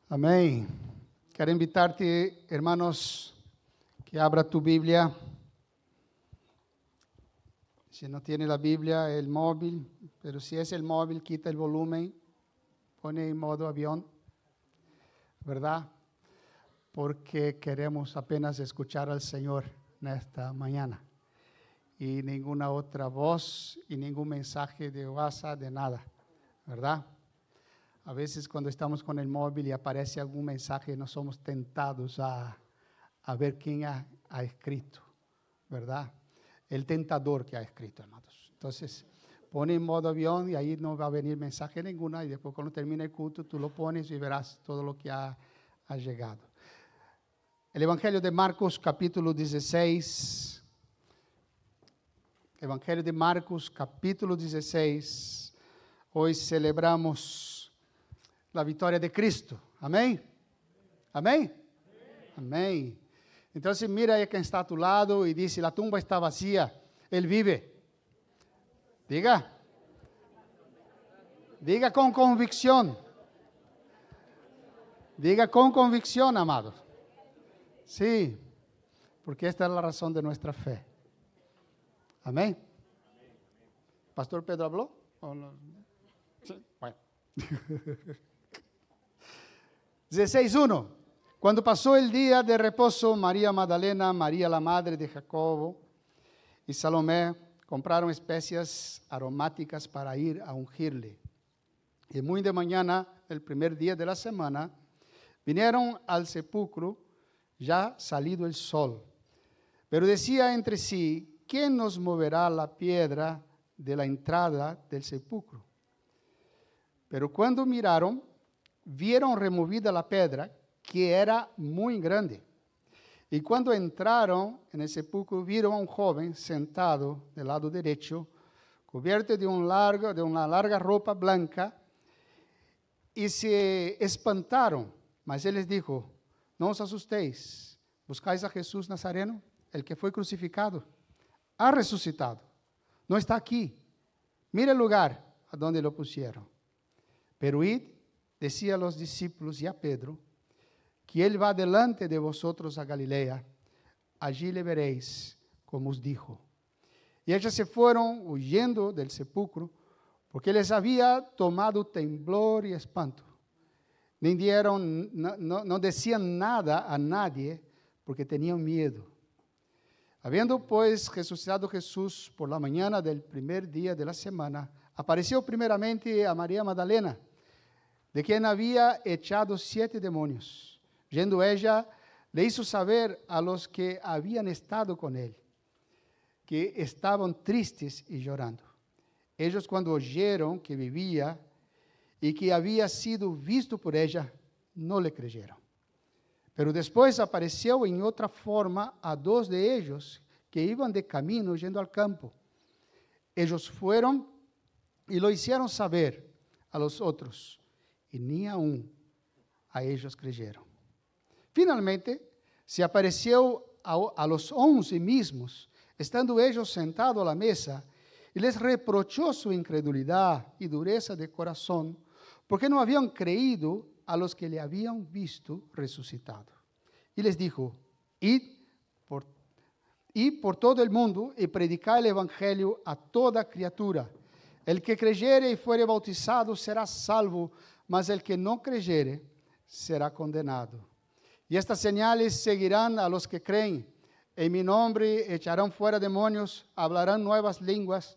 Amém. Quero invitar-te, hermanos, que abra tu Biblia. Si no tiene la Biblia, el móvil, pero si es el móvil, quita el volumen, pone en modo avión, ¿verdad? Porque queremos apenas escuchar al Señor en esta mañana. Y ninguna otra voz y ningún mensaje de WhatsApp, de nada, ¿verdad? A veces cuando estamos con el móvil y aparece algún mensaje, no somos tentados a ver quién ha escrito, ¿verdad? El tentador que ha escrito, hermanos. Entonces, pone en modo avión y ahí no va a venir mensaje ninguna, y después cuando termine el culto tú lo pones y verás todo lo que ha llegado. El Evangelio de Marcos, capítulo 16. Evangelio de Marcos, capítulo 16. Hoy celebramos la victoria de Cristo. Amén. Amém? Amém. Entonces mira ahí quien está a tu lado y dice, la tumba está vacía, Él vive. Diga. Diga con convicción. Diga con convicción, amados. Sí, porque esta es la razón de nuestra fe. Amén. ¿Pastor Pedro habló? ¿O no? Sí, bueno. 16:1. Cuando pasó el día de reposo, María Magdalena, María la madre de Jacobo y Salomé compraron especias aromáticas para ir a ungirle. Y muy de mañana, el primer día de la semana, vinieron al sepulcro ya salido el sol. Pero decía entre sí, ¿quién nos moverá la piedra de la entrada del sepulcro? Pero cuando miraron, vieron removida la piedra, que era muy grande. Y cuando entraron en el sepulcro, vieron a un joven sentado del lado derecho, cubierto de una larga ropa blanca, y se espantaron. Mas él les dijo, no os asustéis, buscáis a Jesús Nazareno, el que fue crucificado. Ha resucitado, no está aquí. Mira el lugar a donde lo pusieron. Pero id, decía a los discípulos y a Pedro, que Él va delante de vosotros a Galilea, allí le veréis como os dijo. Y ellos se fueron huyendo del sepulcro, porque les había tomado temblor y espanto. No decían nada a nadie, porque tenían miedo. Habiendo pues resucitado Jesús por la mañana del primer día de la semana, apareció primeramente a María Magdalena, de quien había echado 7 demonios. Yendo ella, le hizo saber a los que habían estado con él, que estaban tristes y llorando. Ellos, cuando oyeron que vivía y que había sido visto por ella, no le creyeron. Pero después apareció en otra forma a 2 de ellos que iban de camino yendo al campo. Ellos fueron y lo hicieron saber a los otros, y ni aún a ellos creyeron. Finalmente, se apareció a los 11 mismos, estando ellos sentados a la mesa, y les reprochó su incredulidad y dureza de corazón, porque no habían creído a los que le habían visto resucitado. Y les dijo, id por todo el mundo y predicad el evangelio a toda criatura. El que creyere y fuere bautizado será salvo, mas el que no creyere será condenado. Y estas señales seguirán a los que creen. En mi nombre echarán fuera demonios, hablarán nuevas lenguas,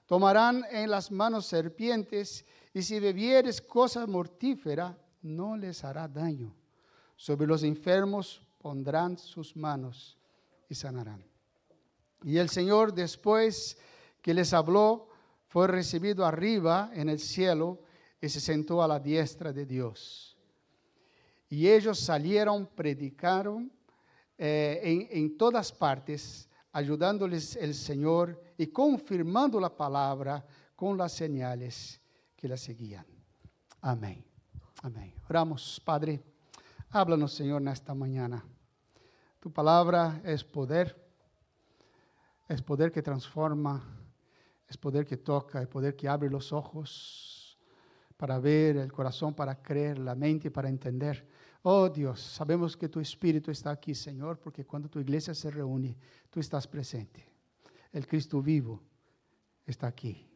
tomarán en las manos serpientes, y si bebieres cosa mortífera, no les hará daño. Sobre los enfermos pondrán sus manos y sanarán. Y el Señor, después que les habló, fue recibido arriba en el cielo y se sentó a la diestra de Dios. Y ellos salieron, predicaron en todas partes, ayudándoles el Señor y confirmando la palabra con las señales que la seguían. Amén. Amén. Oramos, Padre. Háblanos, Señor, en esta mañana. Tu palabra es poder. Es poder que transforma, es poder que toca, es poder que abre los ojos para ver, el corazón para creer, la mente para entender. Oh Dios, sabemos que tu Espíritu está aquí, Señor, porque cuando tu iglesia se reúne, tú estás presente. El Cristo vivo está aquí.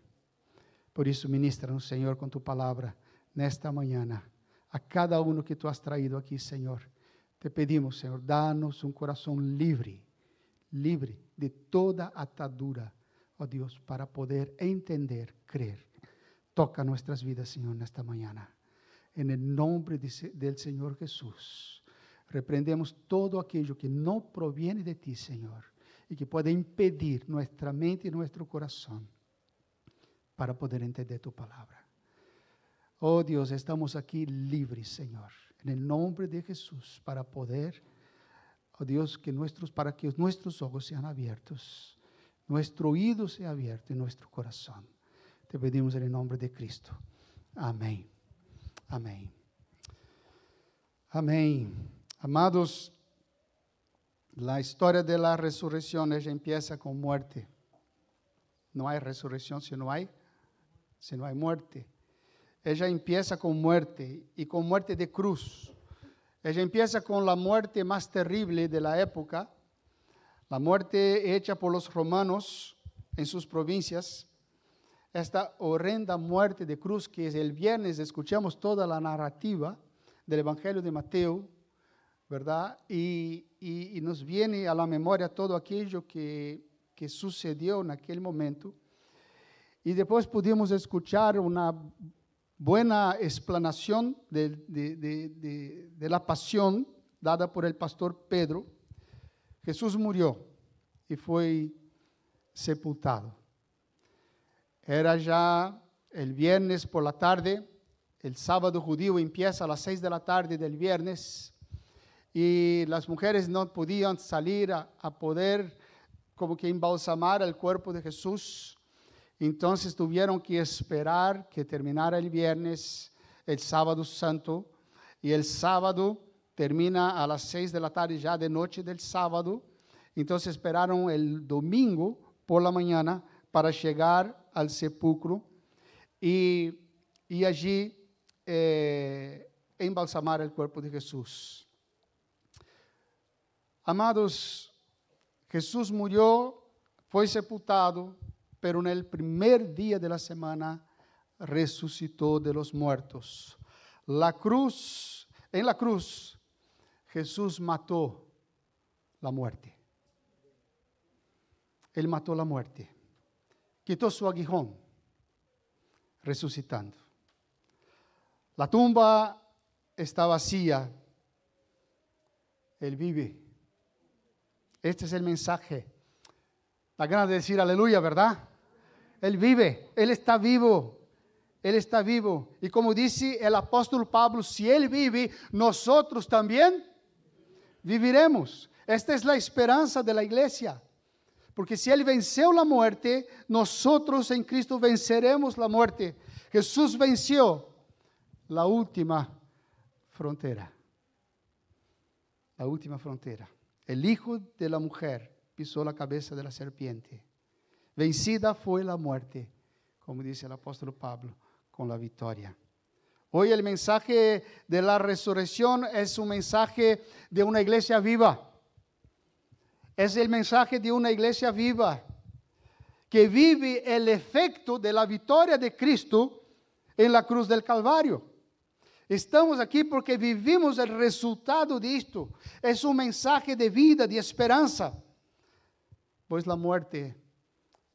Por eso, ministra-nos, Señor, con tu palabra, nesta mañana, a cada uno que tú has traído aquí, Señor. Te pedimos, Señor, danos un corazón libre de toda atadura, oh Dios, para poder entender, creer. Toca nuestras vidas, Señor, nesta mañana. En el nombre del Señor Jesús, reprendemos todo aquello que no proviene de ti, Señor, y que puede impedir nuestra mente y nuestro corazón para poder entender tu palabra. Oh Dios, estamos aquí libres, Señor, en el nombre de Jesús, para poder, oh Dios, para que nuestros ojos sean abiertos, nuestro oído sea abierto y nuestro corazón. Te pedimos en el nombre de Cristo. Amén. Amén. Amén. Amados, la historia de la resurrección, ella empieza con muerte. No hay resurrección si no hay muerte. Ella empieza con muerte y con muerte de cruz. Ella empieza con la muerte más terrible de la época, la muerte hecha por los romanos en sus provincias. Esta horrenda muerte de cruz que el viernes escuchamos toda la narrativa del Evangelio de Mateo, ¿verdad? Y nos viene a la memoria todo aquello que sucedió en aquel momento. Y después pudimos escuchar una buena explanación de la pasión dada por el pastor Pedro. Jesús murió y fue sepultado. Era ya el viernes por la tarde, el sábado judío empieza a las 6 de la tarde del viernes y las mujeres no podían salir a poder como que embalsamar el cuerpo de Jesús. Entonces tuvieron que esperar que terminara el viernes, el sábado santo, y el sábado termina a las 6 de la tarde, ya de noche del sábado. Entonces esperaron el domingo por la mañana para llegar al sepulcro y allí embalsamar el cuerpo de Jesús. Amados, Jesús murió, fue sepultado, pero en el primer día de la semana resucitó de los muertos. En la cruz, Jesús mató la muerte. Él mató la muerte. Quitó su aguijón, resucitando. La tumba está vacía. Él vive. Este es el mensaje. Da ganas de decir aleluya, ¿verdad? Él vive, Él está vivo. Él está vivo. Y como dice el apóstol Pablo, si Él vive, nosotros también viviremos. Esta es la esperanza de la iglesia. Porque si Él venció la muerte, nosotros en Cristo venceremos la muerte. Jesús venció la última frontera. La última frontera. El hijo de la mujer pisó la cabeza de la serpiente. Vencida fue la muerte, como dice el apóstol Pablo, con la victoria. Hoy el mensaje de la resurrección es un mensaje de una iglesia viva. Es el mensaje de una iglesia viva que vive el efecto de la victoria de Cristo en la cruz del Calvario. Estamos aquí porque vivimos el resultado de esto. Es un mensaje de vida, de esperanza. Pues la muerte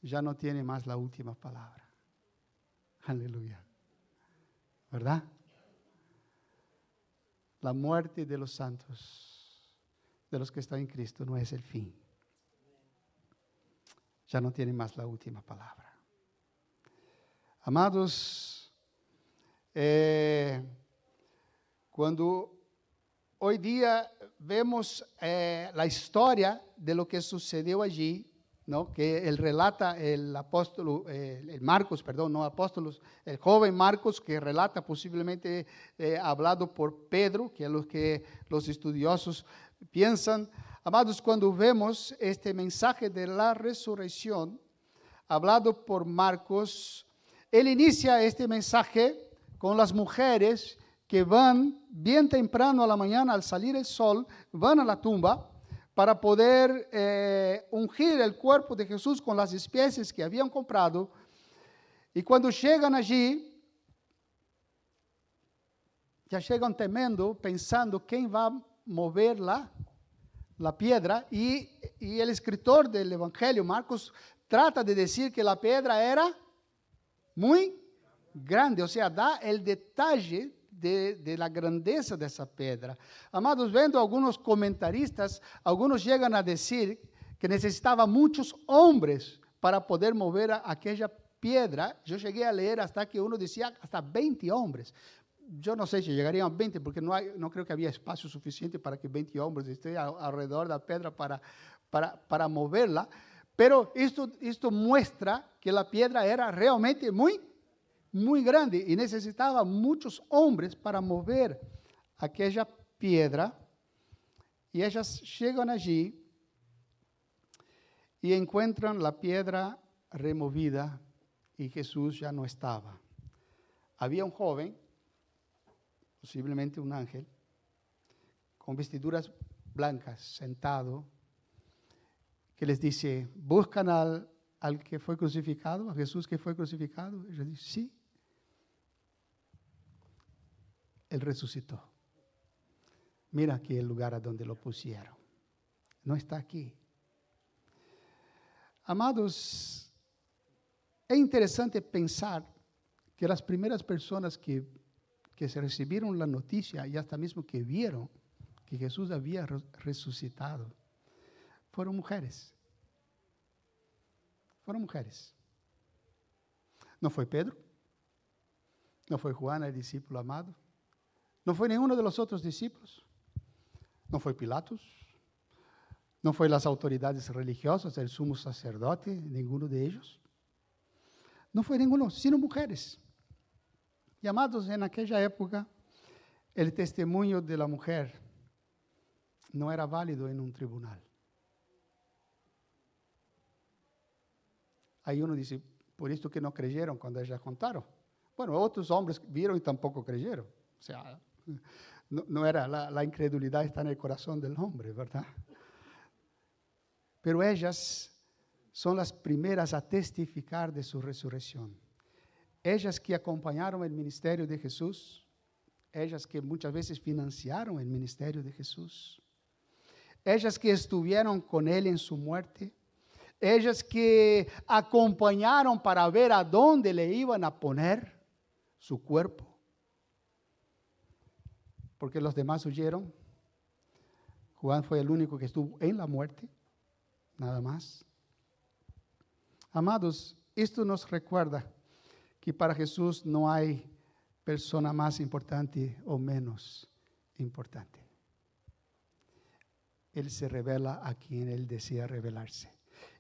ya no tiene más la última palabra. Aleluya. ¿Verdad? La muerte de los santos, de los que están en Cristo, no es el fin. Ya no tiene más la última palabra. Amados, cuando hoy día vemos la historia de lo que sucedió allí, ¿no? Que él relata el apóstol, el Marcos, perdón, no apóstolos, el joven Marcos que relata posiblemente hablado por Pedro, que es lo que los estudiosos piensan. Amados, cuando vemos este mensaje de la resurrección, hablado por Marcos, él inicia este mensaje con las mujeres que van bien temprano a la mañana, al salir el sol, van a la tumba para poder ungir el cuerpo de Jesús con las especies que habían comprado. Y cuando llegan allí, ya llegan temendo, pensando quién va a mover la piedra. Y el escritor del Evangelio, Marcos, trata de decir que la piedra era muy grande, o sea, da el detalle de la grandeza de esa piedra. Amados, vendo algunos comentaristas, algunos llegan a decir que necesitaba muchos hombres para poder mover aquella piedra. Yo llegué a leer hasta que uno decía hasta 20 hombres. Yo no sé si llegarían a 20, porque no creo que había espacio suficiente para que 20 hombres estén alrededor de la piedra para moverla. Pero esto muestra que la piedra era realmente muy grande y necesitaba muchos hombres para mover aquella piedra. Y ellas llegan allí y encuentran la piedra removida y Jesús ya no estaba. Había un joven, posiblemente un ángel, con vestiduras blancas, sentado, que les dice: ¿buscan al que fue crucificado, a Jesús que fue crucificado? Ellos dicen: sí. Él resucitó. Mira aquí el lugar a donde lo pusieron. No está aquí. Amados, es interesante pensar que las primeras personas que se recibieron la noticia y hasta mismo que vieron que Jesús había resucitado, fueron mujeres. Fueron mujeres. No fue Pedro, no fue Juan, el discípulo amado, no fue ninguno de los otros discípulos, no fue Pilatos, no fue las autoridades religiosas, el sumo sacerdote, ninguno de ellos. No fue ninguno, sino mujeres. Y amados, en aquella época, el testimonio de la mujer no era válido en un tribunal. Ahí uno dice: por esto que no creyeron cuando ellas contaron. Bueno, otros hombres vieron y tampoco creyeron. O sea, no era la incredulidad está en el corazón del hombre, ¿verdad? Pero ellas son las primeras a testificar de su resurrección. Ellas que acompañaron el ministerio de Jesús, ellas que muchas veces financiaron el ministerio de Jesús, ellas que estuvieron con él en su muerte, ellas que acompañaron para ver a dónde le iban a poner su cuerpo, porque los demás huyeron. Juan fue el único que estuvo en la muerte, nada más. Amados, esto nos recuerda que para Jesús no hay persona más importante o menos importante. Él se revela a quien Él desea revelarse.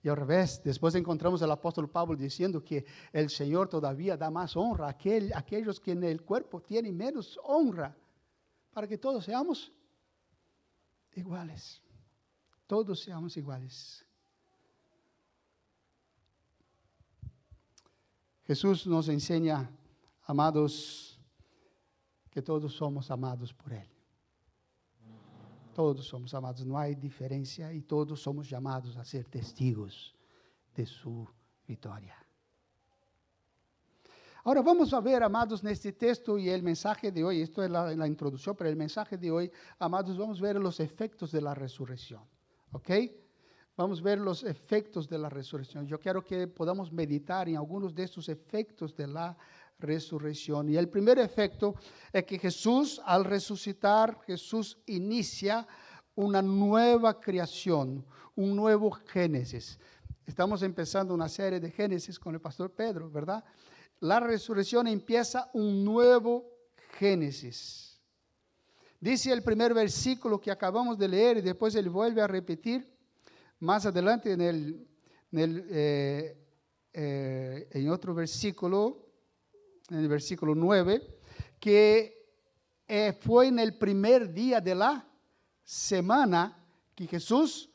Y al revés, después encontramos al apóstol Pablo diciendo que el Señor todavía da más honra a aquellos que en el cuerpo tienen menos honra, para que todos seamos iguales. Todos seamos iguales. Jesús nos enseña, amados, que todos somos amados por Él. Todos somos amados, no hay diferencia y todos somos llamados a ser testigos de su victoria. Ahora vamos a ver, amados, en este texto y el mensaje de hoy, esto es la introducción, pero el mensaje de hoy, amados, vamos a ver los efectos de la resurrección, ¿ok? Vamos a ver los efectos de la resurrección. Yo quiero que podamos meditar en algunos de estos efectos de la resurrección. Y el primer efecto es que Jesús, al resucitar, Jesús inicia una nueva creación, un nuevo Génesis. Estamos empezando una serie de Génesis con el pastor Pedro, ¿verdad? La resurrección empieza un nuevo Génesis. Dice el primer versículo que acabamos de leer y después él vuelve a repetir más adelante en otro versículo, en el versículo 9, que fue en el primer día de la semana que Jesús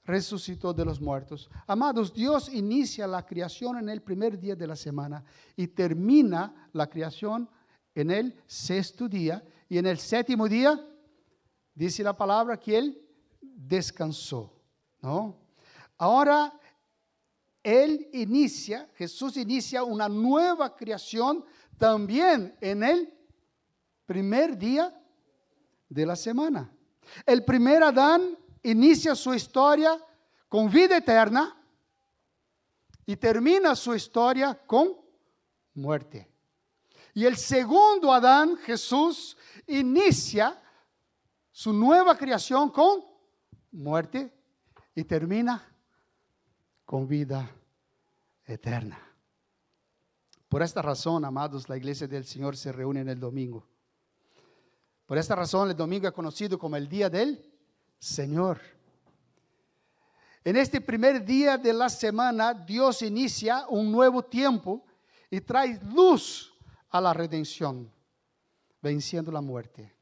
resucitó de los muertos. Amados, Dios inicia la creación en el primer día de la semana y termina la creación en el sexto día. Y en el séptimo día, dice la palabra que Él descansó, ¿no? Ahora, Jesús inicia una nueva creación también en el primer día de la semana. El primer Adán inicia su historia con vida eterna y termina su historia con muerte. Y el segundo Adán, Jesús, inicia su nueva creación con muerte y termina con vida eterna. Por esta razón, amados, la iglesia del Señor se reúne en el domingo. Por esta razón, el domingo es conocido como el día del Señor. En este primer día de la semana, Dios inicia un nuevo tiempo y trae luz a la redención, venciendo la muerte,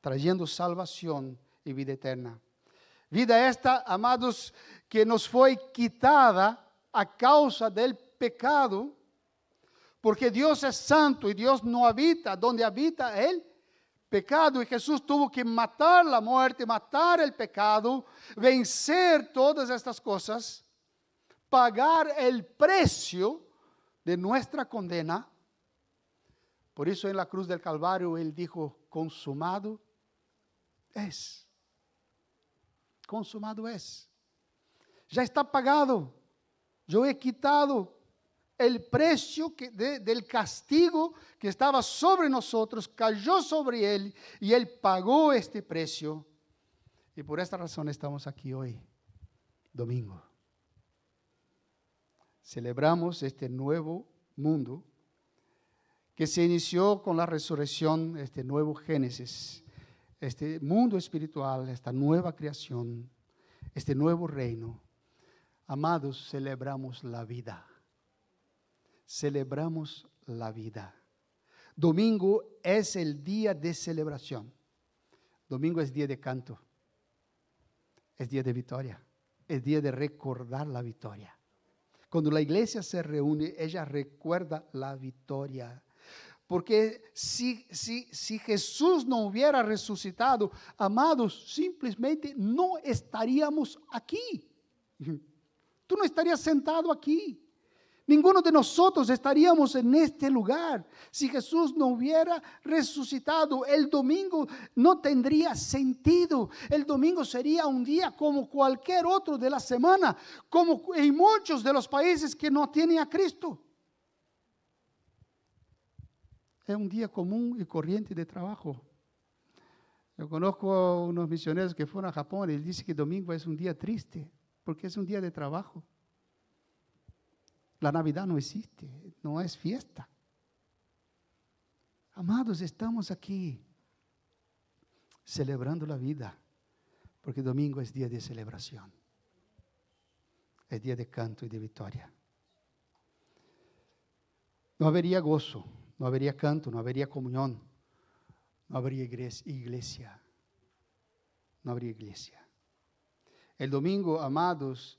trayendo salvación y vida eterna. Vida esta, amados, que nos fue quitada a causa del pecado, porque Dios es santo y Dios no habita donde habita el pecado, y Jesús tuvo que matar la muerte, matar el pecado, vencer todas estas cosas, pagar el precio de nuestra condena. Por eso en la cruz del Calvario Él dijo, consumado es. Consumado es. Ya está pagado. Yo he quitado el precio del castigo que estaba sobre nosotros, cayó sobre Él y Él pagó este precio. Y por esta razón estamos aquí hoy, domingo. Celebramos este nuevo mundo que se inició con la resurrección, este nuevo Génesis, este mundo espiritual, esta nueva creación, este nuevo reino. Amados, celebramos la vida. Celebramos la vida. Domingo es el día de celebración. Domingo es día de canto. Es día de victoria. Es día de recordar la victoria. Cuando la iglesia se reúne, ella recuerda la victoria. Porque si Jesús no hubiera resucitado, amados, simplemente no estaríamos aquí. Tú no estarías sentado aquí. Ninguno de nosotros estaríamos en este lugar. Si Jesús no hubiera resucitado, el domingo no tendría sentido. El domingo sería un día como cualquier otro de la semana, como en muchos de los países que no tienen a Cristo. Es un día común y corriente de trabajo. Yo conozco a unos misioneros que fueron a Japón y dicen que domingo es un día triste, porque es un día de trabajo. La Navidad no existe, no es fiesta. Amados, estamos aquí celebrando la vida, porque domingo es día de celebración. Es día de canto y de victoria. No habría gozo, no habría canto, no habría comunión, no habría iglesia. No habría iglesia. El domingo, amados,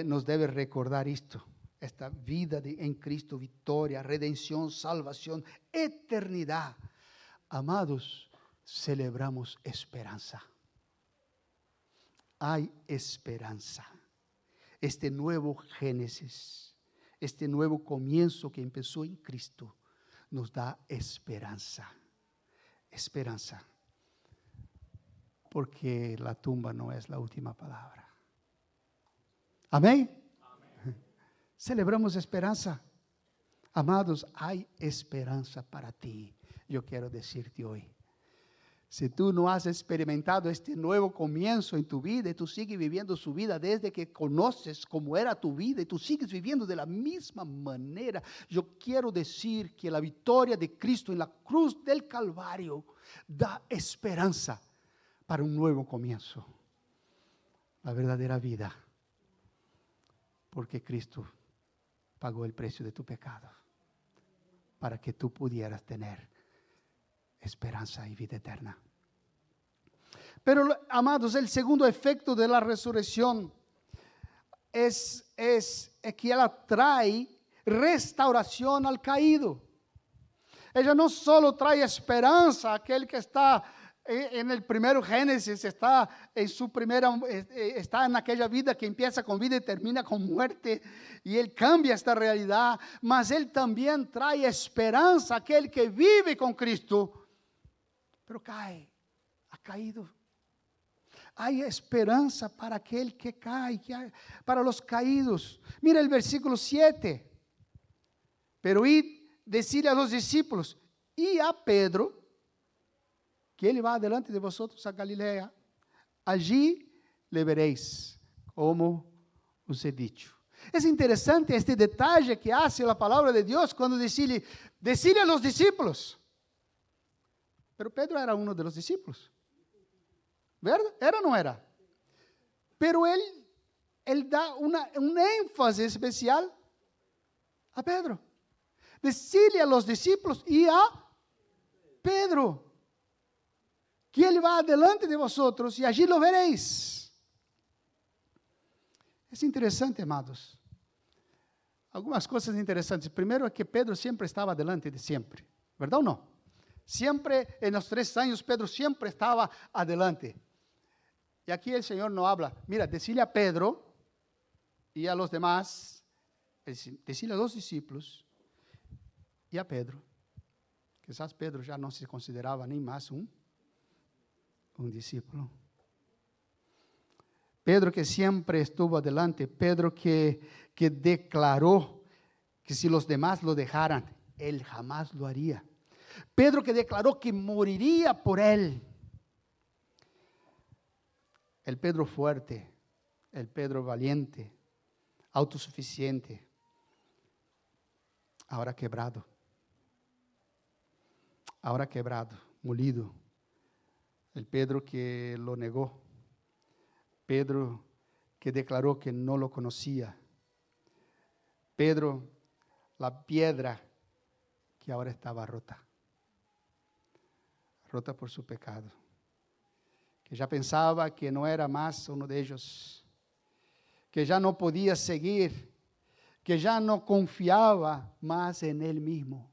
nos debe recordar esto. Esta vida en Cristo, victoria, redención, salvación, eternidad. Amados, celebramos esperanza. Hay esperanza. Este nuevo Génesis, este nuevo comienzo que empezó en Cristo, nos da esperanza. Esperanza. Porque la tumba no es la última palabra. Amén. Celebramos esperanza. Amados, hay esperanza para ti. Yo quiero decirte hoy, si tú no has experimentado este nuevo comienzo en tu vida y tú sigues viviendo su vida desde que conoces cómo era tu vida y tú sigues viviendo de la misma manera, yo quiero decir que la victoria de Cristo en la cruz del Calvario da esperanza para un nuevo comienzo. La verdadera vida, porque Cristo pagó el precio de tu pecado para que tú pudieras tener esperanza y vida eterna. Pero, amados, el segundo efecto de la resurrección es que ela trae restauración al caído. Ella no solo trae esperanza a aquel que está en el primero Génesis, está en aquella vida que empieza con vida y termina con muerte, y él cambia esta realidad, mas él también trae esperanza a aquel que vive con Cristo, pero ha caído. Hay esperanza para aquel que cae, para los caídos. Mira el versículo 7. Pero id, decirle a los discípulos y a Pedro, que ele va delante de vosotros a Galilea. Allí le veréis, como os he dicho. Es interesante este detalle que hace la palabra de Dios cuando decirle a los discípulos. Pero Pedro era uno de los discípulos. ¿Verdad? ¿Era o no era? Pero él da un énfasis especial a Pedro. Decirle a los discípulos y a Pedro que Él va delante de vosotros y allí lo veréis. Es interesante, amados. Algumas coisas interessantes. Primeiro é que Pedro sempre estava delante de sempre. ¿Verdad ou não? Siempre, en los 3 años, Pedro siempre estaba adelante. Y aquí el Señor no habla. Mira, decirle a Pedro y a los demás, decirle a los discípulos y a Pedro. Quizás Pedro ya no se consideraba ni más un discípulo. Pedro que siempre estuvo adelante. Pedro que declaró que si los demás lo dejaran, él jamás lo haría. Pedro que declaró que moriría por él. El Pedro fuerte, el Pedro valiente, autosuficiente, ahora quebrado, molido. El Pedro que lo negó, Pedro que declaró que no lo conocía, Pedro, la piedra que ahora estaba rota por su pecado, que ya pensaba que no era más uno de ellos, que ya no podía seguir, que ya no confiaba más en él mismo.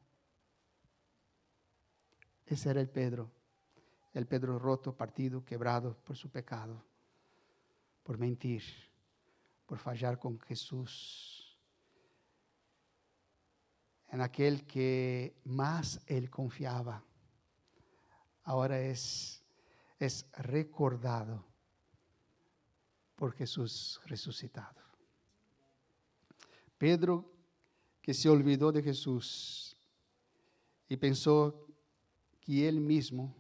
Ese era el Pedro roto, partido, quebrado por su pecado, por mentir, por fallar con Jesús, en aquel que más él confiaba. Ahora es recordado por Jesús resucitado. Pedro que se olvidó de Jesús y pensó que él mismo,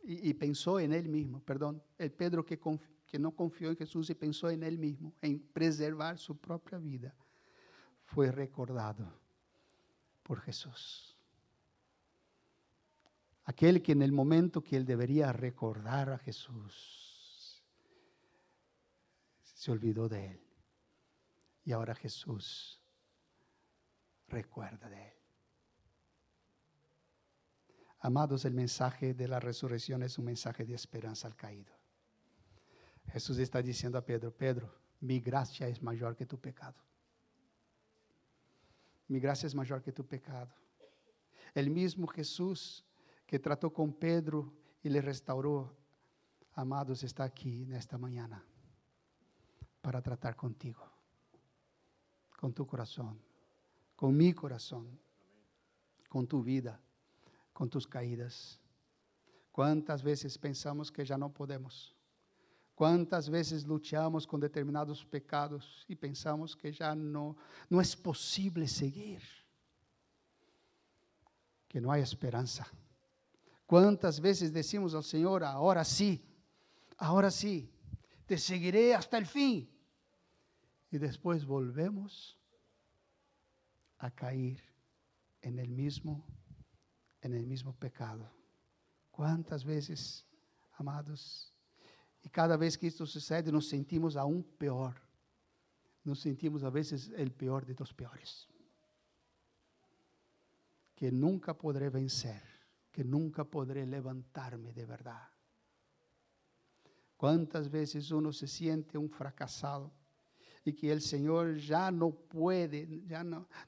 y pensó en él mismo, perdón, el Pedro que no confió en Jesús y pensó en él mismo, en preservar su propia vida, fue recordado por Jesús. Aquel que en el momento que él debería recordar a Jesús, se olvidó de él. Y ahora Jesús recuerda de él. Amados, el mensaje de la resurrección es un mensaje de esperanza al caído. Jesús está diciendo a Pedro, Pedro, mi gracia es mayor que tu pecado. Mi gracia es mayor que tu pecado. El mismo Jesús que trató con Pedro y le restauró, amados, está aquí en esta mañana para tratar contigo, con tu corazón, con mi corazón, con tu vida, con tus caídas. ¿Cuántas veces pensamos que ya no podemos? ¿Cuántas veces luchamos con determinados pecados y pensamos que ya no es posible seguir? Que no hay esperanza. ¿Cuántas veces decimos al Señor, ahora sí, te seguiré hasta el fin? Y después volvemos a caer en el mismo pecado. ¿Cuántas veces, amados? Y cada vez que esto sucede nos sentimos aún peor. Nos sentimos a veces el peor de los peores. Que nunca podré vencer, que nunca podré levantarme de verdad. ¿Cuántas veces uno se siente un fracasado y que el Señor ya no puede,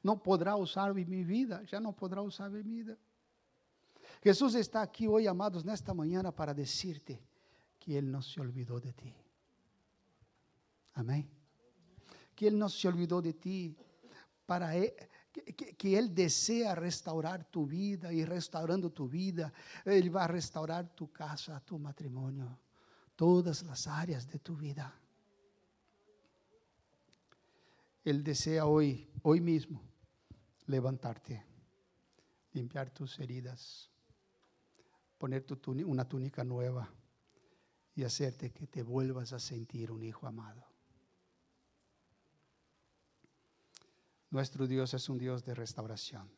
no podrá usar mi vida, ya no podrá usar mi vida? Jesús está aquí hoy, amados, en esta mañana para decirte que Él no se olvidó de ti. Amén. Que Él no se olvidó de ti, que Él desea restaurar tu vida, y restaurando tu vida, Él va a restaurar tu casa, tu matrimonio, todas las áreas de tu vida. Él desea hoy mismo, levantarte, limpiar tus heridas, poner una túnica nueva y hacerte que te vuelvas a sentir un hijo amado. Nuestro Dios es un Dios de restauración.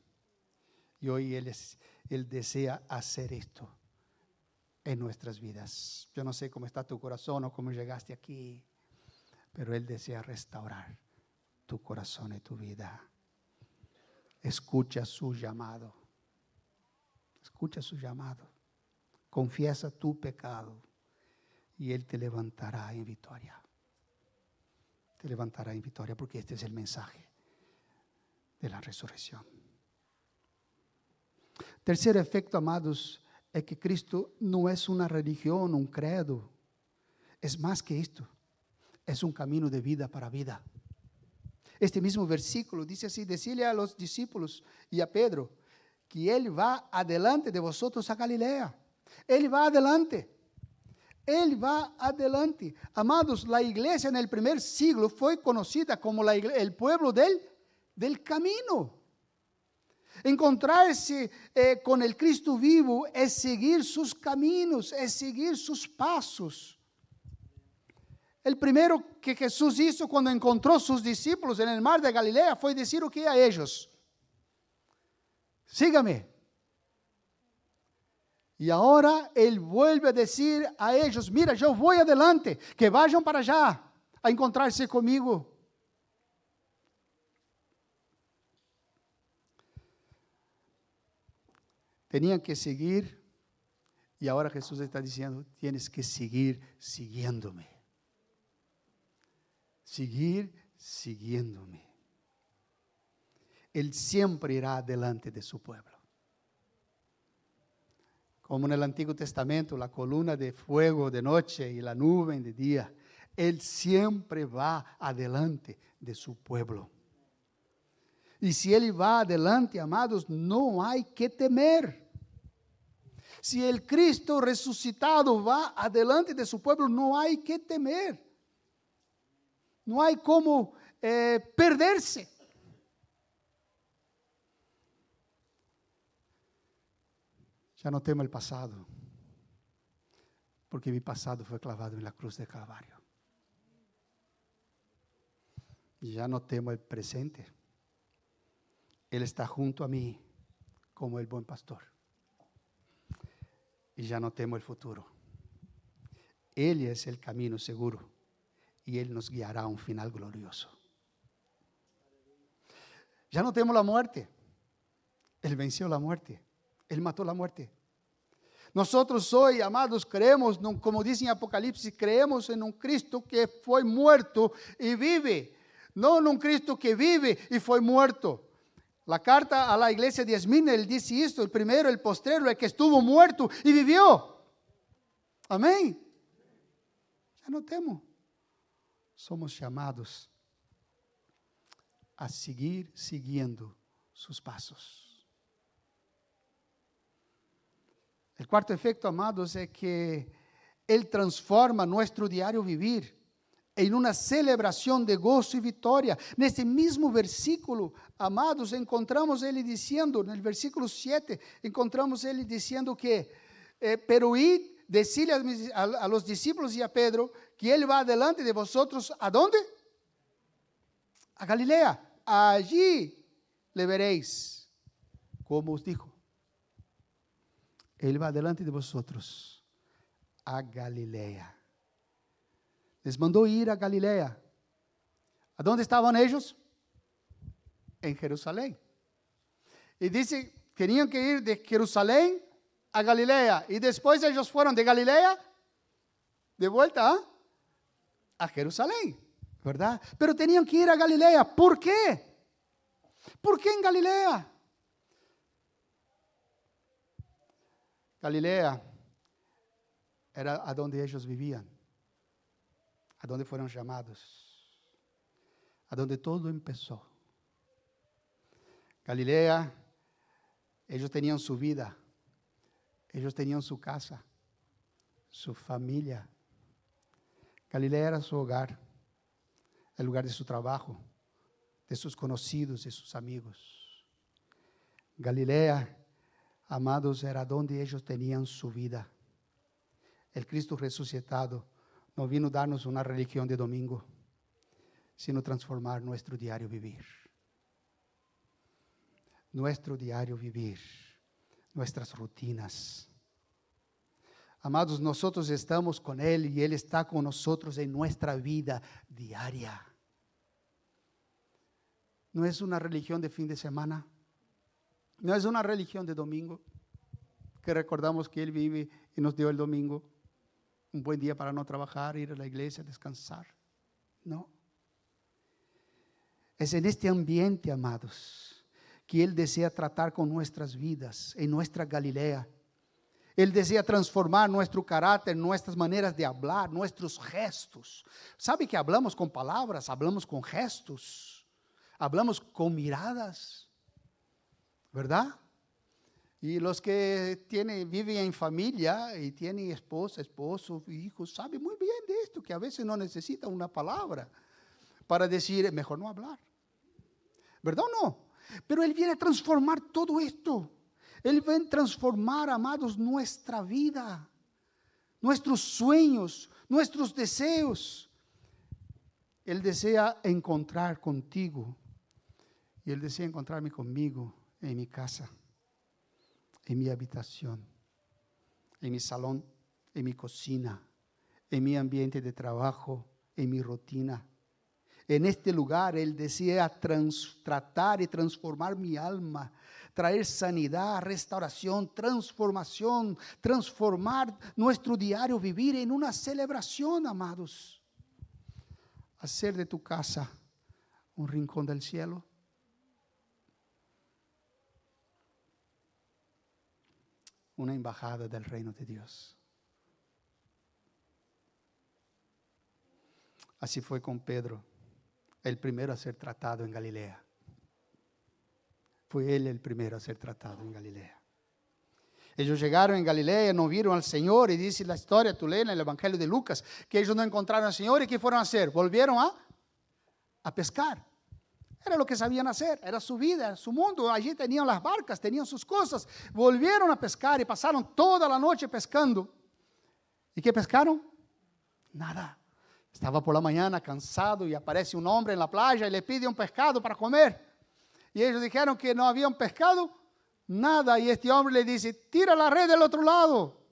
Y hoy Él desea hacer esto en nuestras vidas. Yo no sé cómo está tu corazón o cómo llegaste aquí, pero Él desea restaurar tu corazón y tu vida. Escucha su llamado. Escucha su llamado. Confiesa tu pecado y Él te levantará en victoria. Te levantará en victoria, porque este es el mensaje de la resurrección. Tercer efecto, amados, es que Cristo no es una religión, un credo. Es más que esto. Es un camino de vida para vida. Este mismo versículo dice así: decirle a los discípulos y a Pedro que Él va adelante de vosotros a Galilea. Él va adelante. Él va adelante. Amados, la iglesia en el primer siglo fue conocida como el pueblo del camino. Encontrarse con el Cristo vivo es seguir sus caminos, es seguir sus pasos. El primero que Jesús hizo cuando encontró sus discípulos en el mar de Galilea fue decir o que a ellos: sígame. Y ahora Él vuelve a decir a ellos: mira, yo voy adelante, que vayan para allá a encontrarse conmigo. Tenían que seguir, y ahora Jesús está diciendo: tienes que seguir siguiéndome. Seguir siguiéndome. Él siempre irá delante de su pueblo. Como en el Antiguo Testamento, la columna de fuego de noche y la nube de día. Él siempre va adelante de su pueblo. Y si Él va adelante, amados, no hay que temer. Si el Cristo resucitado va adelante de su pueblo, no hay que temer. No hay como perderse. Ya no temo el pasado, porque mi pasado fue clavado en la cruz de Calvario. Y ya no temo el presente. Él está junto a mí como el buen pastor. Y ya no temo el futuro. Él es el camino seguro y Él nos guiará a un final glorioso. Ya no temo la muerte. Él venció la muerte. Él mató la muerte. Nosotros hoy, amados, creemos, como dice en Apocalipsis, creemos en un Cristo que fue muerto y vive. No en un Cristo que vive y fue muerto. La carta a la iglesia de Esmirna, él dice esto: el primero, el postrero, el que estuvo muerto y vivió. Amén. Ya no temo. Somos llamados a seguir siguiendo sus pasos. El cuarto efecto, amados, es que Él transforma nuestro diario vivir en una celebración de gozo y victoria. En este mismo versículo, amados, encontramos Él diciendo, en el versículo 7, encontramos Él diciendo que, pero id, decirle a los discípulos y a Pedro, que Él va delante de vosotros, ¿a dónde? A Galilea. Allí le veréis, como os dijo. Él va delante de vosotros a Galilea. Les mandó ir a Galilea. ¿A dónde estaban ellos? En Jerusalén. Y dice, tenían que ir de Jerusalén a Galilea. Y después ellos fueron de Galilea de vuelta a Jerusalén, ¿verdad? Pero tenían que ir a Galilea. ¿Por qué? ¿Por qué en Galilea? Galilea era a donde ellos vivían, a donde fueron llamados, a donde todo empezó. Galilea, ellos tenían su vida, ellos tenían su casa, su familia. Galilea era su hogar, el lugar de su trabajo, de sus conocidos, de sus amigos. Galilea, amados, era donde ellos tenían su vida. El Cristo resucitado no vino a darnos una religión de domingo, sino transformar nuestro diario vivir. Nuestro diario vivir, nuestras rutinas. Amados, nosotros estamos con Él y Él está con nosotros en nuestra vida diaria. No es una religión de fin de semana, no es una religión de domingo, que recordamos que Él vive y nos dio el domingo, un buen día para no trabajar, ir a la iglesia, descansar. No. Es en este ambiente, amados, que Él desea tratar con nuestras vidas, en nuestra Galilea. Él desea transformar nuestro carácter, nuestras maneras de hablar, nuestros gestos. ¿Sabe que hablamos con palabras, hablamos con gestos, hablamos con miradas? ¿Verdad? Y los que viven en familia y tienen esposa, esposo, hijos, saben muy bien de esto, que a veces no necesitan una palabra para decir, mejor no hablar. ¿Verdad o no? Pero Él viene a transformar todo esto. Él viene a transformar, amados, nuestra vida, nuestros sueños, nuestros deseos. Él desea encontrar contigo y Él desea encontrarme conmigo en mi casa, en mi habitación, en mi salón, en mi cocina, en mi ambiente de trabajo, en mi rutina. En este lugar Él desea tratar y transformar mi alma, traer sanidad, restauración, transformación, transformar nuestro diario vivir en una celebración, amados. Hacer de tu casa un rincón del cielo. Una embajada del reino de Dios. Así fue con Pedro, el primero a ser tratado en Galilea. Fue él el primero a ser tratado en Galilea. Ellos llegaron en Galilea, no vieron al Señor, y dice la historia, tú lees en el Evangelio de Lucas, que ellos no encontraron al Señor, y ¿qué fueron a hacer? Volvieron a pescar. Era lo que sabían hacer, era su vida, su mundo. Allí tenían las barcas, tenían sus cosas. Volvieron a pescar y pasaron toda la noche pescando. ¿Y qué pescaron? Nada. Estaba por la mañana cansado y aparece un hombre en la playa y le pide un pescado para comer. Y ellos dijeron que no había un pescado, nada. Y este hombre le dice, tira la red del otro lado.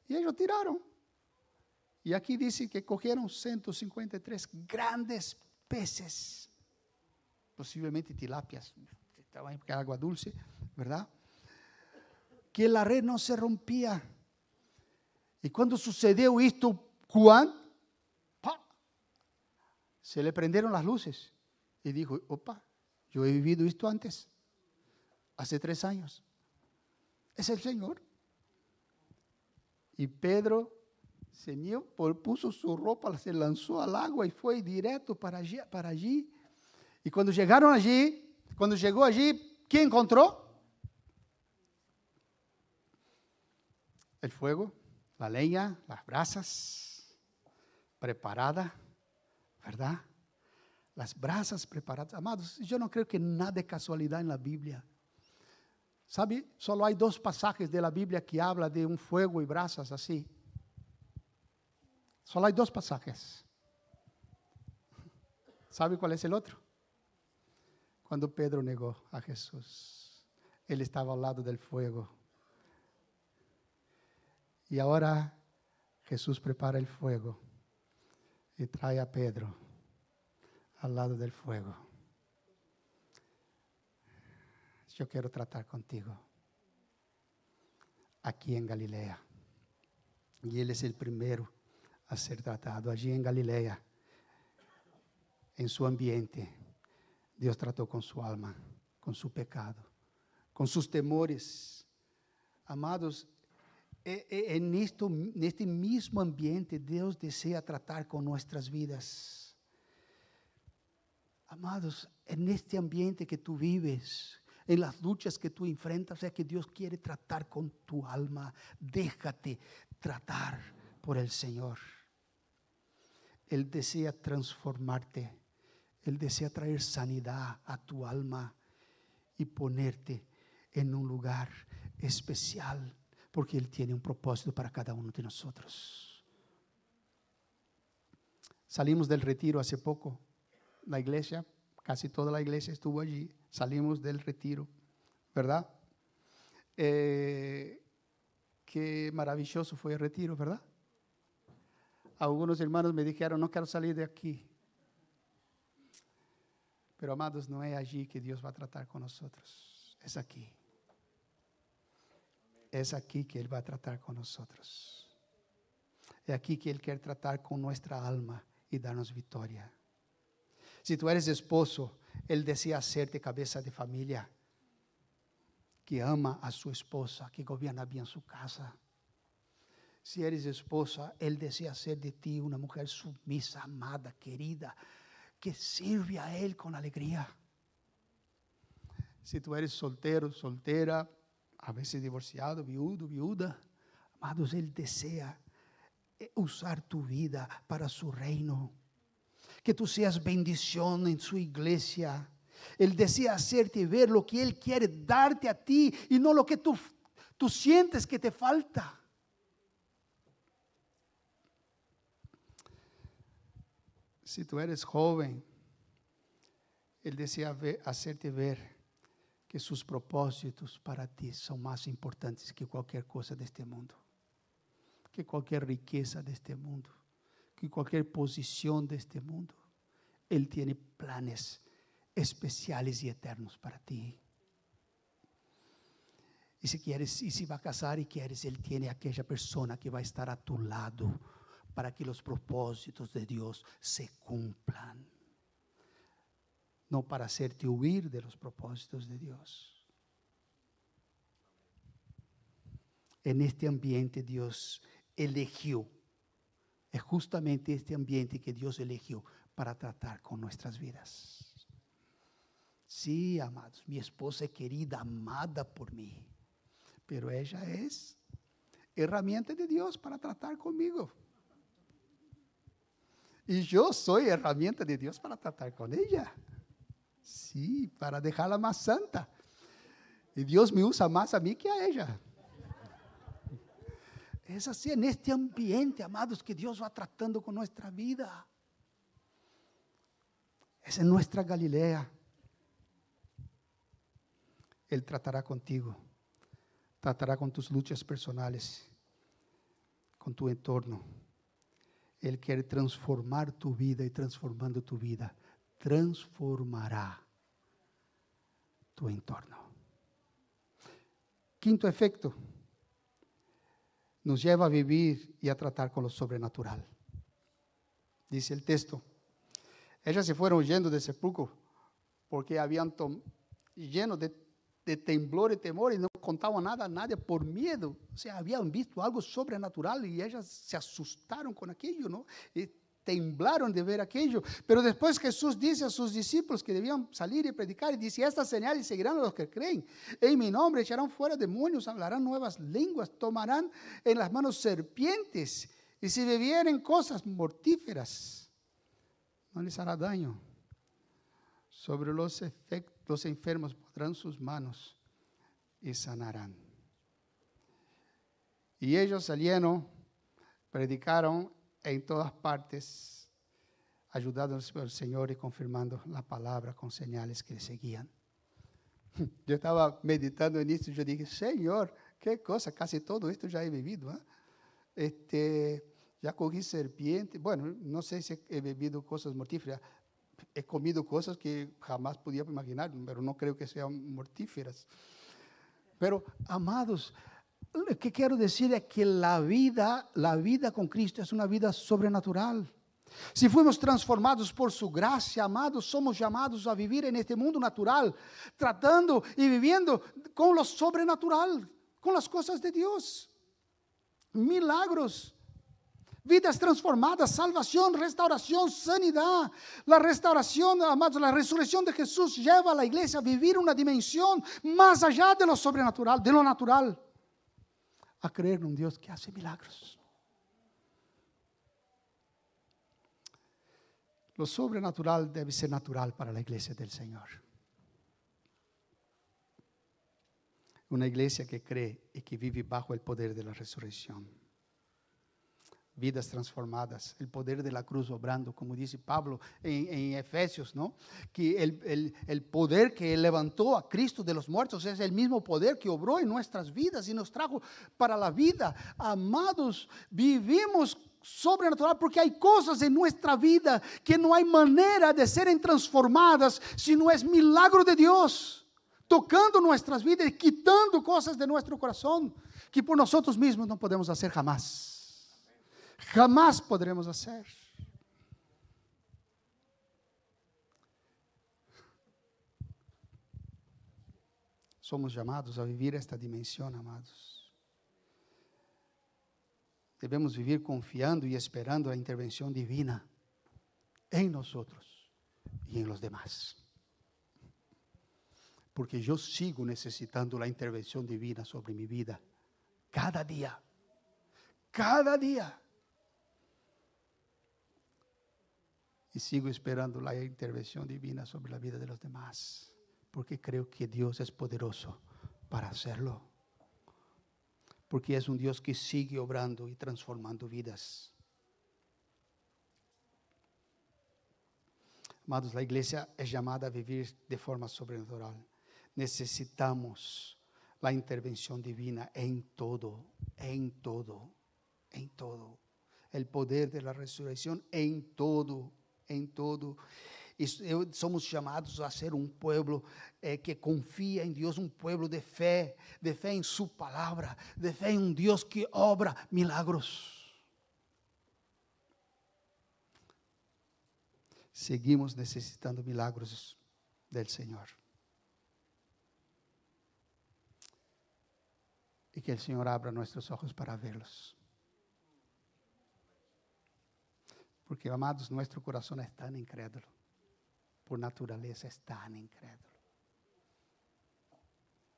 Y ellos tiraron. Y aquí dice que cogieron 153 grandes peces. Posiblemente tilapias, estaban en agua dulce, ¿verdad? Que la red no se rompía. Y cuando sucedió esto, Juan, se le prendieron las luces y dijo, opa, yo he vivido esto antes, hace 3 años. Es el Señor. Y Pedro puso su ropa, se lanzó al agua y fue directo para allí. Y cuando llegó allí, ¿qué encontró? El fuego, la leña, las brasas preparadas, ¿verdad? Las brasas preparadas. Amados, yo no creo que nada es casualidad en la Biblia. ¿Sabe? Solo hay 2 pasajes de la Biblia que hablan de un fuego y brasas así. Solo hay 2 pasajes. ¿Sabe cuál es el otro? Cuando Pedro negó a Jesús, él estaba al lado del fuego. Y ahora Jesús prepara el fuego y trae a Pedro al lado del fuego. Yo quiero tratar contigo aquí en Galilea. Y Él es el primero a ser tratado. Allí en Galilea, en su ambiente, Dios trató con su alma, con su pecado, con sus temores. Amados, en este mismo ambiente Dios desea tratar con nuestras vidas. Amados, en este ambiente que tú vives, en las luchas que tú enfrentas, es que Dios quiere tratar con tu alma. Déjate tratar por el Señor. Él desea transformarte. Él desea traer sanidad a tu alma y ponerte en un lugar especial, porque Él tiene un propósito para cada uno de nosotros. Salimos del retiro hace poco. La iglesia, casi toda la iglesia estuvo allí. Salimos del retiro, ¿verdad? Qué maravilloso fue el retiro, ¿verdad? Algunos hermanos me dijeron, no quiero salir de aquí. Pero amados, no es allí que Dios va a tratar con nosotros. Es aquí. Es aquí que Él va a tratar con nosotros. Es aquí que Él quiere tratar con nuestra alma y darnos victoria. Si tú eres esposo, Él desea hacerte cabeza de familia, que ama a su esposa, que gobierna bien su casa. Si eres esposa, Él desea hacer de ti una mujer sumisa, amada, querida, que sirve a Él con alegría. Si tú eres soltero, soltera, a veces divorciado, viudo, viuda, amados, Él desea usar tu vida para su reino. Que tú seas bendición en su iglesia. Él desea hacerte ver lo que Él quiere darte a ti y no lo que tú sientes que te falta. Si tú eres joven, Él desea hacerte ver que sus propósitos para ti son más importantes que cualquier cosa de este mundo, que cualquier riqueza de este mundo, que cualquier posición de este mundo. Él tiene planes especiales y eternos para ti. Y si quieres, y si va a casar y quieres, Él tiene aquella persona que va a estar a tu lado para que los propósitos de Dios se cumplan. No para hacerte huir de los propósitos de Dios. En este ambiente Dios eligió. Es justamente este ambiente que Dios eligió para tratar con nuestras vidas. Sí, amados, mi esposa es querida, amada por mí, pero ella es herramienta de Dios para tratar conmigo. Y yo soy herramienta de Dios para tratar con ella. Sí, para dejarla más santa. Y Dios me usa más a mí que a ella. Es así en este ambiente, amados, que Dios va tratando con nuestra vida. Es en nuestra Galilea. Él tratará contigo. Tratará con tus luchas personales, con tu entorno. Él quiere transformar tu vida y transformando tu vida, transformará tu entorno. Quinto efecto, nos lleva a vivir y a tratar con lo sobrenatural. Dice el texto, ellas se fueron huyendo del sepulcro porque habían lleno de temblor y temor y no contaban nada a nadie por miedo. O sea, habían visto algo sobrenatural y ellas se asustaron con aquello, ¿no? Y temblaron de ver aquello. Pero después Jesús dice a sus discípulos que debían salir y predicar y dice, estas señales seguirán a los que creen. En mi nombre echarán fuera demonios, hablarán nuevas lenguas, tomarán en las manos serpientes y si bebieren cosas mortíferas, no les hará daño. Sobre los enfermos pondrán sus manos y sanarán. Y ellos salieron, predicaron en todas partes, ayudados por el Señor y confirmando la palabra con señales que le seguían. Yo estaba meditando en esto y yo dije, Señor, qué cosa, casi todo esto ya he vivido. Ya cogí serpiente, bueno, no sé si he bebido cosas mortíferas. He comido cosas que jamás podía imaginar, pero no creo que sean mortíferas. Pero, amados, Lo que quiero decir es que la vida con Cristo es una vida sobrenatural. Si fuimos transformados por su gracia, amados, somos llamados a vivir en este mundo natural, tratando y viviendo con lo sobrenatural, con las cosas de Dios. Milagros, vidas transformadas, salvación, restauración, sanidad. La restauración, amados, la resurrección de Jesús lleva a la iglesia a vivir una dimensión más allá de lo sobrenatural, de lo natural. A creer en un Dios que hace milagros. Lo sobrenatural debe ser natural para la iglesia del Señor. Una iglesia que cree y que vive bajo el poder de la resurrección. Vidas transformadas, el poder de la cruz obrando, como dice Pablo en Efesios, ¿no? Que el poder que levantó a Cristo de los muertos es el mismo poder que obró en nuestras vidas y nos trajo para la vida. Amados, vivimos sobrenatural porque hay cosas en nuestra vida que no hay manera de ser transformadas si no es milagro de Dios, tocando nuestras vidas y quitando cosas de nuestro corazón que por nosotros mismos no podemos hacer jamás. Jamás podremos hacer. Somos llamados a vivir esta dimensión, amados. Debemos vivir confiando y esperando la intervención divina en nosotros y en los demás. Porque yo sigo necesitando la intervención divina sobre mi vida cada día. Cada día. Y sigo esperando la intervención divina sobre la vida de los demás, porque creo que Dios es poderoso para hacerlo. Porque es un Dios que sigue obrando y transformando vidas. Amados, la iglesia es llamada a vivir de forma sobrenatural. Necesitamos la intervención divina en todo, en todo, en todo. El poder de la resurrección en todo. En todo. Y somos llamados a ser un pueblo que confía en Dios, un pueblo de fe en su palabra, de fe en un Dios que obra milagros. Seguimos necesitando milagros del Señor. Y que el Señor abra nuestros ojos para verlos. Porque, amados, nuestro corazón es tan incrédulo. Por naturaleza es tan incrédulo.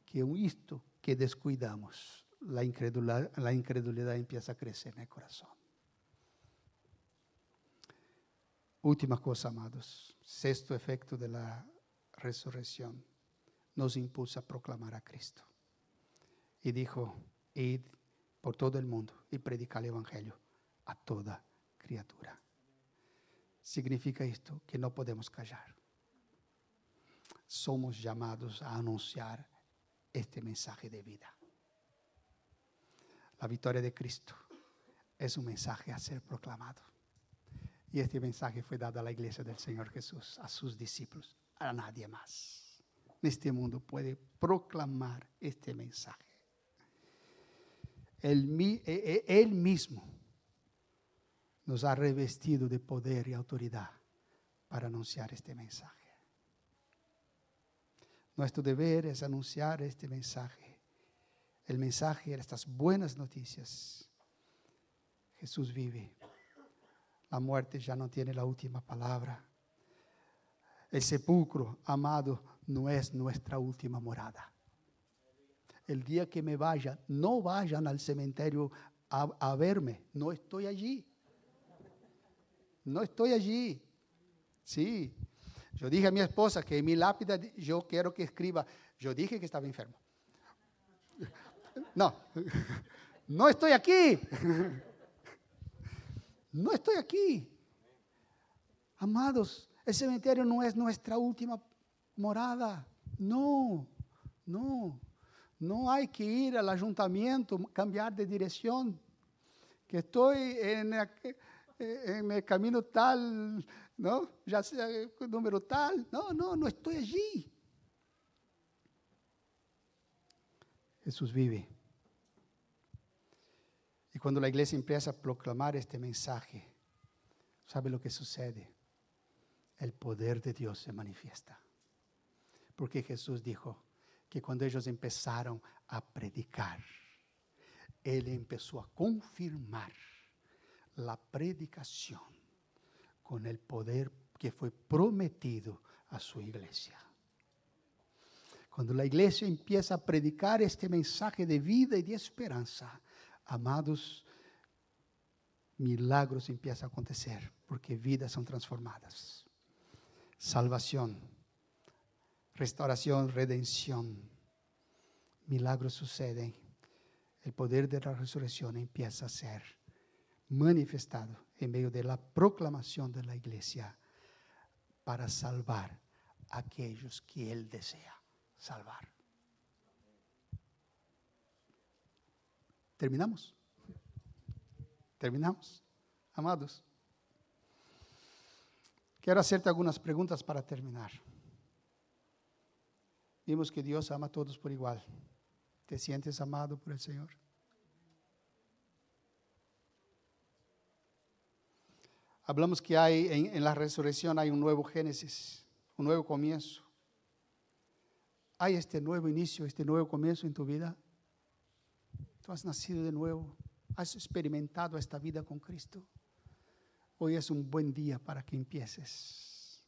Que esto que descuidamos, la incredulidad empieza a crecer en el corazón. Última cosa, amados. Sexto efecto de la resurrección. Nos impulsa a proclamar a Cristo. Y dijo, id por todo el mundo y predicar el evangelio a toda criatura. Significa esto que no podemos callar. Somos llamados a anunciar este mensaje de vida. La victoria de Cristo es un mensaje a ser proclamado. Y este mensaje fue dado a la iglesia del Señor Jesús, a sus discípulos, a nadie más. En este mundo puede proclamar este mensaje. Él mismo nos ha revestido de poder y autoridad para anunciar este mensaje. Nuestro deber es anunciar este mensaje. El mensaje de estas buenas noticias. Jesús vive. La muerte ya no tiene la última palabra. El sepulcro, amado, no es nuestra última morada. El día que me vaya, no vayan al cementerio a verme. No estoy allí. No estoy allí. Sí. Yo dije a mi esposa que en mi lápida yo quiero que escriba, yo dije que estaba enfermo. No estoy aquí. No estoy aquí. Amados, el cementerio no es nuestra última morada. No hay que ir al ayuntamiento, cambiar de dirección. Que estoy en el camino tal, ¿no? Ya sea el número tal. No estoy allí. Jesús vive. cuando la iglesia empieza a proclamar este mensaje, ¿sabe lo que sucede? El poder de Dios se manifiesta. Porque Jesús dijo que cuando ellos empezaron a predicar, Él empezó a confirmar la predicación con el poder que fue prometido a su iglesia. Cuando la iglesia empieza a predicar este mensaje de vida y de esperanza, amados, milagros empiezan a acontecer, porque vidas son transformadas. Salvación, restauración, redención, milagros suceden. El poder de la resurrección empieza a ser manifestado en medio de la proclamación de la iglesia para salvar a aquellos que Él desea salvar. ¿Terminamos? ¿Terminamos? Amados, quiero hacerte algunas preguntas para terminar. Vimos que Dios ama a todos por igual. ¿Te sientes amado por el Señor? Hablamos que hay en la resurrección hay un nuevo Génesis, un nuevo comienzo. ¿Hay este nuevo inicio, este nuevo comienzo en tu vida? Tú has nacido de nuevo, has experimentado esta vida con Cristo. Hoy es un buen día para que empieces.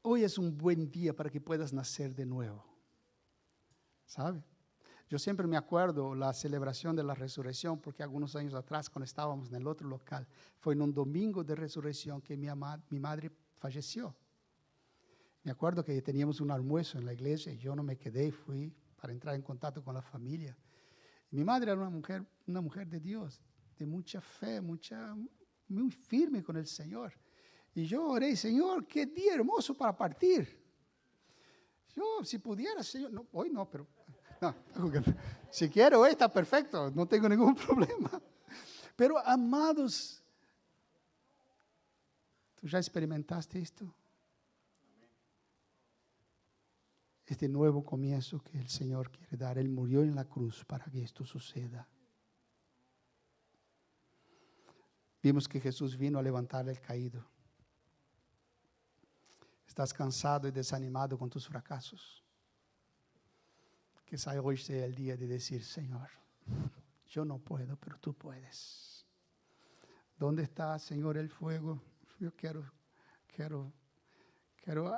Hoy es un buen día para que puedas nacer de nuevo. ¿Sabe? Yo siempre me acuerdo la celebración de la resurrección, porque algunos años atrás, cuando estábamos en el otro local, fue en un domingo de resurrección que mi madre falleció. Me acuerdo que teníamos un almuerzo en la iglesia y yo no me quedé, fui para entrar en contacto con la familia. Mi madre era una mujer de Dios, de mucha fe, muy firme con el Señor. Y yo oré, Señor, qué día hermoso para partir. Yo, si pudiera, Señor, no, hoy no, pero no, si quiero, hoy está perfecto, no tengo ningún problema. Pero, amados, ¿tú ya experimentaste esto? Este nuevo comienzo que el Señor quiere dar. Él murió en la cruz para que esto suceda. Vimos que Jesús vino a levantar al caído. ¿Estás cansado y desanimado con tus fracasos? Quizá hoy sea el día de decir, Señor, yo no puedo, pero tú puedes. ¿Dónde está, Señor, el fuego? Yo quiero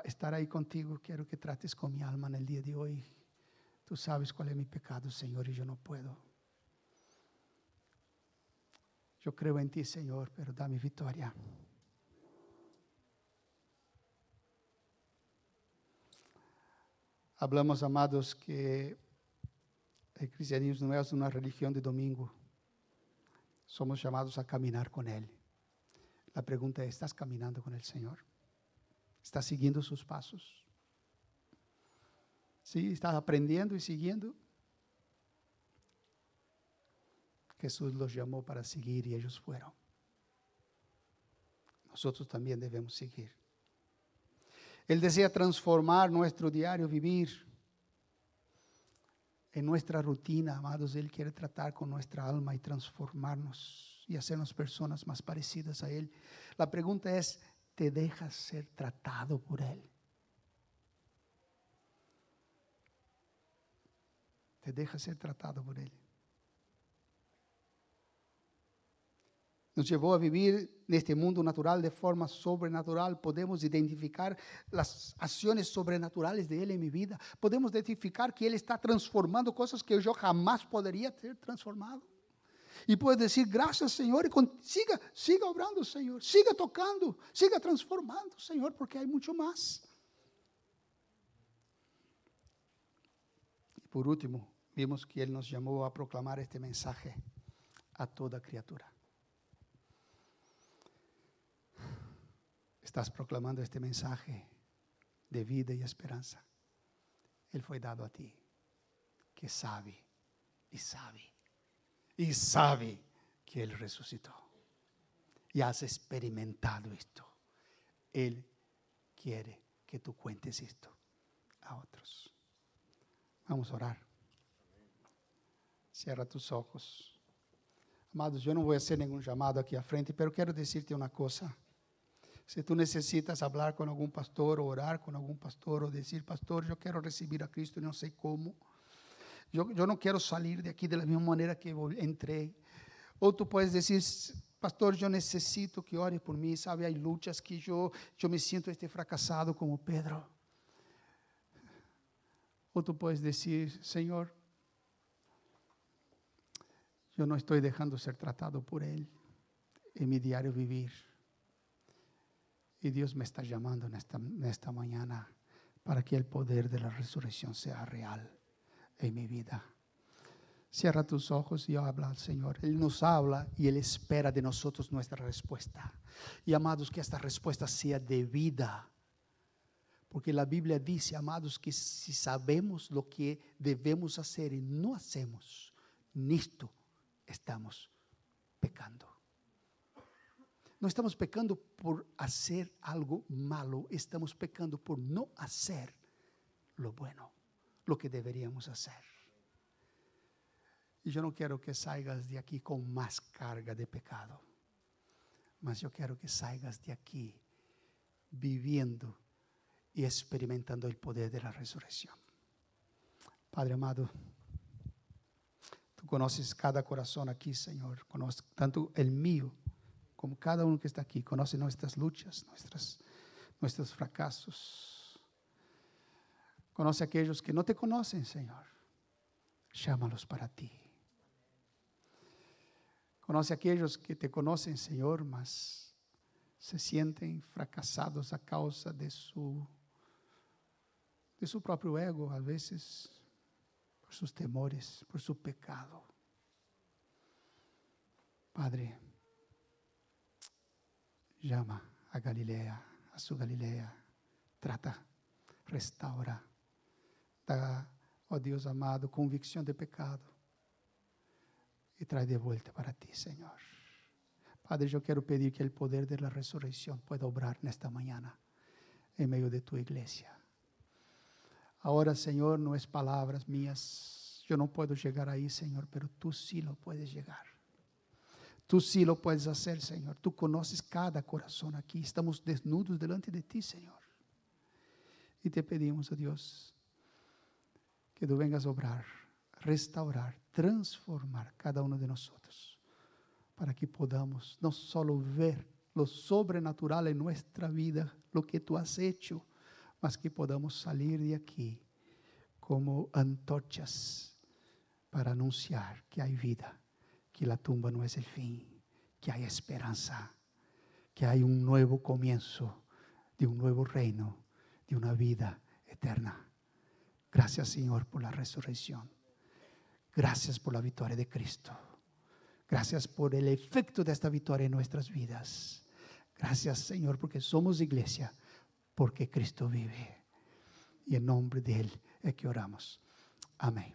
estar ahí contigo. Quiero que trates con mi alma en el día de hoy. Tú sabes cuál es mi pecado, Señor, y yo no puedo. Yo creo en ti, Señor, pero dame victoria. Hablamos, amados, que el cristianismo no es una religión de domingo. Somos llamados a caminar con Él. La pregunta es, ¿estás caminando con el Señor? ¿Estás siguiendo sus pasos? ¿Sí? ¿Estás aprendiendo y siguiendo? Jesús los llamó para seguir y ellos fueron. Nosotros también debemos seguir. Él desea transformar nuestro diario vivir. En nuestra rutina, amados, Él quiere tratar con nuestra alma y transformarnos y hacernos personas más parecidas a Él. La pregunta es, ¿te dejas ser tratado por Él? ¿Te dejas ser tratado por Él? Nos llevó a vivir en este mundo natural de forma sobrenatural. Podemos identificar las acciones sobrenaturales de Él en mi vida. Podemos identificar que Él está transformando cosas que yo jamás podría ser transformado. Y puedes decir, gracias, Señor, y siga obrando, Señor. Siga tocando, siga transformando, Señor, porque hay mucho más. Y por último, vimos que Él nos llamó a proclamar este mensaje a toda criatura. Estás proclamando este mensaje de vida y esperanza. Él fue dado a ti, que sabe que Él resucitó. Y has experimentado esto. Él quiere que tú cuentes esto a otros. Vamos a orar. Cierra tus ojos. Amados, yo no voy a hacer ningún llamado aquí al frente, pero quiero decirte una cosa. Si tú necesitas hablar con algún pastor, o orar con algún pastor, o decir, pastor, yo quiero recibir a Cristo y no sé cómo. Yo no quiero salir de aquí de la misma manera que entré. O tú puedes decir, pastor, yo necesito que ore por mí. Sabe, hay luchas que yo me siento fracasado como Pedro. O tú puedes decir, Señor, yo no estoy dejando ser tratado por Él en mi diario vivir. Y Dios me está llamando en esta mañana para que el poder de la resurrección sea real en mi vida. Cierra tus ojos y habla al Señor. Él nos habla y Él espera de nosotros nuestra respuesta. Y amados, que esta respuesta sea de vida. Porque la Biblia dice, amados, que si sabemos lo que debemos hacer y no hacemos, nisto estamos pecando. No estamos pecando por hacer algo malo, estamos pecando por no hacer lo bueno, lo que deberíamos hacer. Y yo no quiero que salgas de aquí con más carga de pecado, mas yo quiero que salgas de aquí viviendo y experimentando el poder de la resurrección. Padre amado, tú conoces cada corazón aquí, Señor, conoces tanto el mío como cada uno que está aquí, conoce nuestras luchas, nuestros fracasos. Conoce a aquellos que no te conocen, Señor. Llámalos para ti. Conoce a aquellos que te conocen, Señor, mas se sienten fracasados a causa de su propio ego, a veces por sus temores, por su pecado. Padre, llama a Galilea, a su Galilea, trata, restaura, da, oh Dios amado, convicción de pecado y trae de vuelta para ti, Señor. Padre, yo quiero pedir que el poder de la resurrección pueda obrar en esta mañana en medio de tu iglesia. Ahora, Señor, no es palabras mías, yo no puedo llegar ahí, Señor, pero tú sí lo puedes llegar. Tú sí lo puedes hacer, Señor. Tú conoces cada corazón aquí. Estamos desnudos delante de ti, Señor. Y te pedimos, oh Dios, que tú vengas a obrar, restaurar, transformar cada uno de nosotros, para que podamos no solo ver lo sobrenatural en nuestra vida, lo que tú has hecho, mas que podamos salir de aquí como antorchas para anunciar que hay vida, que la tumba no es el fin, que hay esperanza, que hay un nuevo comienzo de un nuevo reino, de una vida eterna. Gracias, Señor, por la resurrección. Gracias por la victoria de Cristo. Gracias por el efecto de esta victoria en nuestras vidas. Gracias, Señor, porque somos iglesia, porque Cristo vive. Y en nombre de Él es que oramos. Amén.